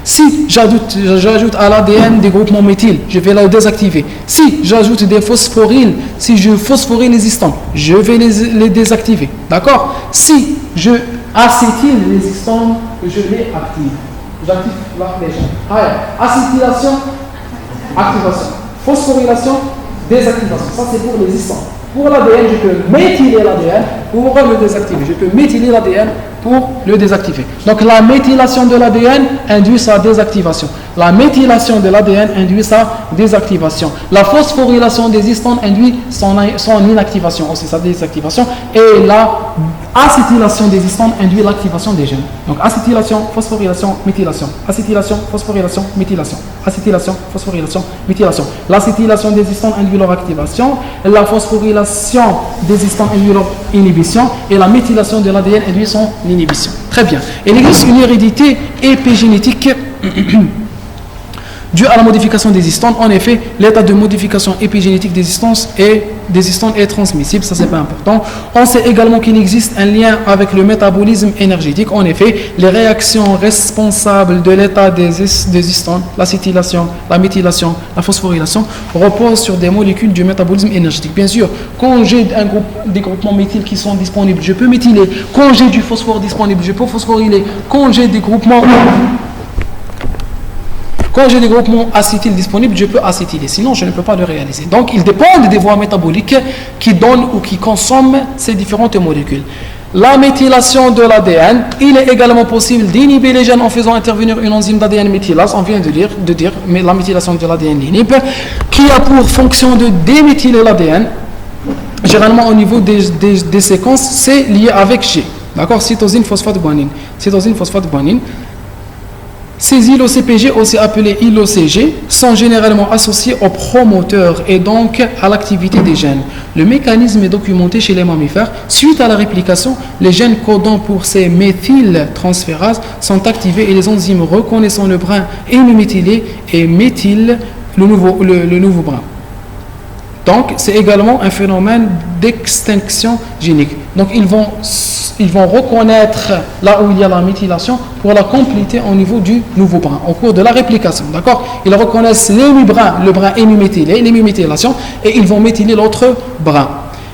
Si j'ajoute à l'ADN des groupements méthyl, je vais la désactiver. Si j'ajoute des phosphoryles, si je phosphoryle les histones, je vais les désactiver. D'accord? Si je acétyle les histones, je les active. J'active les gènes. Acétylation, activation. Phosphorylation, désactivation. Ça, c'est pour les histones. Pour l'ADN, je peux méthyler l'ADN pour le désactiver. Je peux méthyler l'ADN pour le désactiver. Donc la méthylation de l'ADN induit sa désactivation. La méthylation de l'ADN induit sa désactivation. La phosphorylation des histones induit son inactivation, aussi sa désactivation. Et la acétylation des histones induit l'activation des gènes. Donc acétylation, phosphorylation, méthylation. Acétylation, phosphorylation, méthylation. Acétylation, phosphorylation, méthylation. L'acétylation des histones induit leur activation. La phosphorylation des histones induit leur inhibition. Et la méthylation de l'ADN induit son inhibition. Très bien. Il existe une hérédité épigénétique due à la modification des histones. En effet, l'état de modification épigénétique des histones est transmissible, ça c'est pas important. On sait également qu'il existe un lien avec le métabolisme énergétique. En effet, les réactions responsables de l'état des histones, l'acétylation, la méthylation, la phosphorylation, reposent sur des molécules du métabolisme énergétique. Bien sûr, quand j'ai des groupements méthyl qui sont disponibles, je peux méthyler. Quand j'ai du phosphore disponible, je peux phosphoryler. Quand j'ai des groupements acétyles disponibles, je peux acétyler. Sinon, je ne peux pas le réaliser. Donc, ils dépendent des voies métaboliques qui donnent ou qui consomment ces différentes molécules. La méthylation de l'ADN, il est également possible d'inhiber les gènes en faisant intervenir une enzyme d'ADN méthylase. On vient de dire, mais la méthylation de l'ADN l'inhibe, qui a pour fonction de déméthyler l'ADN. Généralement, au niveau des séquences, c'est lié avec G. D'accord? Cytosine, phosphate, guanine. Cytosine, phosphate, guanine. Ces îlots-CpG, aussi appelés îlots-CG, sont généralement associés aux promoteurs et donc à l'activité des gènes. Le mécanisme est documenté chez les mammifères. Suite à la réplication, les gènes codants pour ces méthyltransférases sont activés et les enzymes reconnaissant le brin N-méthylé et méthylent le nouveau brin. Donc, c'est également un phénomène d'extinction génique. Donc, ils vont reconnaître là où il y a la méthylation pour la compléter au niveau du nouveau brin, au cours de la réplication. D'accord? Ils reconnaissent l'hémibrun, le brin hémiméthylé, l'hémiméthylation, et ils vont méthyler l'autre brin.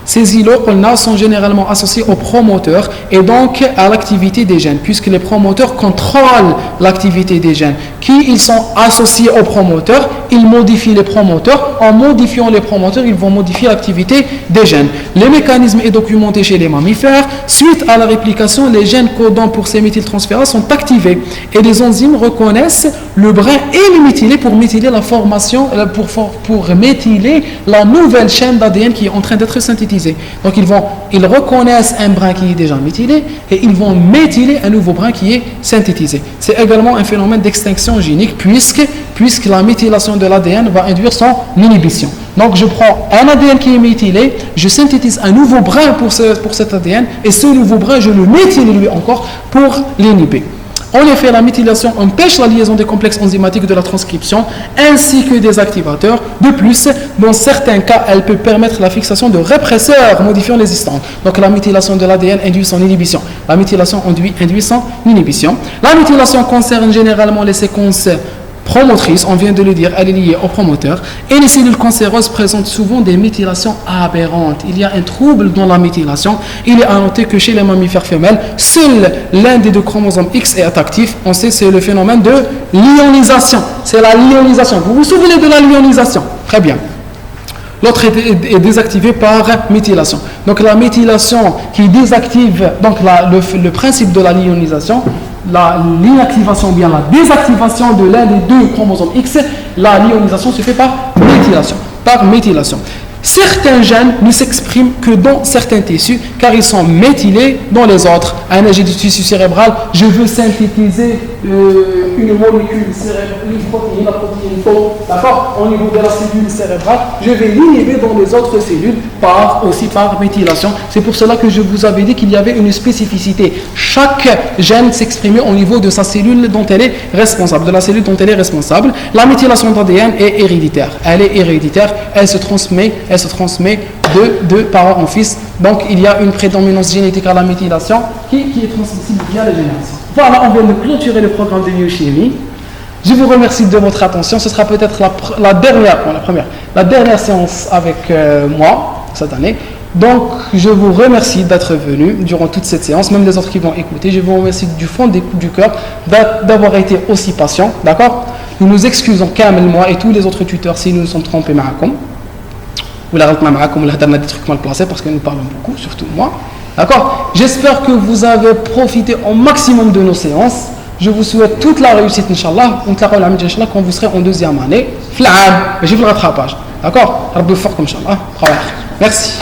Ces îlots sont généralement associés aux promoteurs et donc à l'activité des gènes, puisque les promoteurs contrôlent l'activité des gènes. Ils sont associés aux promoteurs, ils modifient les promoteurs. En modifiant les promoteurs, ils vont modifier l'activité des gènes. Le mécanisme est documenté chez les mammifères. Suite à la réplication, les gènes codants pour ces méthyltransférases sont activés et les enzymes reconnaissent le brin hémiméthylé pour méthyler la formation, pour méthyler la nouvelle chaîne d'ADN qui est en train d'être synthétisée. Donc ils reconnaissent un brin qui est déjà méthylé et ils vont méthyler un nouveau brin qui est synthétisé. C'est également un phénomène d'extinction génique puisque la méthylation de l'ADN va induire son inhibition. Donc je prends un ADN qui est méthylé, je synthétise un nouveau brin pour cet ADN et ce nouveau brin je le méthyle lui encore pour l'inhiber. En effet, la méthylation empêche la liaison des complexes enzymatiques de la transcription ainsi que des activateurs. De plus, dans certains cas, elle peut permettre la fixation de répresseurs modifiant les histones. Donc la méthylation de l'ADN induit son inhibition. La méthylation induit son inhibition. La méthylation concerne généralement les séquences promotrice, on vient de le dire, elle est liée au promoteur, et les cellules cancéreuses présentent souvent des méthylations aberrantes. Il y a un trouble dans la méthylation. Il est à noter que chez les mammifères femelles, seul l'un des deux chromosomes X est actif. On sait c'est le phénomène de lyonisation. C'est la lyonisation. Vous vous souvenez de la lyonisation? Très bien. L'autre est désactivé par méthylation. Donc la méthylation qui désactive, donc le principe de la lyonisation, l'inactivation ou bien la désactivation de l'un des deux chromosomes X, la lyonisation se fait par méthylation. Certains gènes ne s'expriment que dans certains tissus car ils sont méthylés dans les autres. Un agent du tissu cérébral, je veux synthétiser une molécule cérébrale, une protéine, la protéine tau, d'accord, au niveau de la cellule cérébrale, je vais l'inhiber dans les autres cellules aussi par méthylation. C'est pour cela que je vous avais dit qu'il y avait une spécificité. Chaque gène s'exprimait au niveau de sa cellule dont elle est responsable, de la cellule dont elle est responsable. La méthylation d'ADN est héréditaire. Elle est héréditaire, elle se transmet de parents en fils. Donc il y a une prédominance génétique à la méthylation qui est transmissible via les générations. Voilà, on vient de clôturer le programme de biochimie. Je vous remercie de votre attention. Ce sera peut-être la dernière séance avec moi cette année. Donc je vous remercie d'être venu durant toute cette séance, même les autres qui vont écouter. Je vous remercie du fond du cœur d'avoir été aussi patient. D'accord? Nous nous excusons Kamel, moi et tous les autres tuteurs si nous nous sommes trompés معكم. Ou la des trucs mal placés parce que nous parlons beaucoup, surtout moi. D'accord? J'espère que vous avez profité au maximum de nos séances. Je vous souhaite toute la réussite, Inch'Allah. On te la Inch'Allah quand vous serez en deuxième année. J'ai fait le rattrapage. D'accord? Rabbi fort comme Inch'Allah. Merci.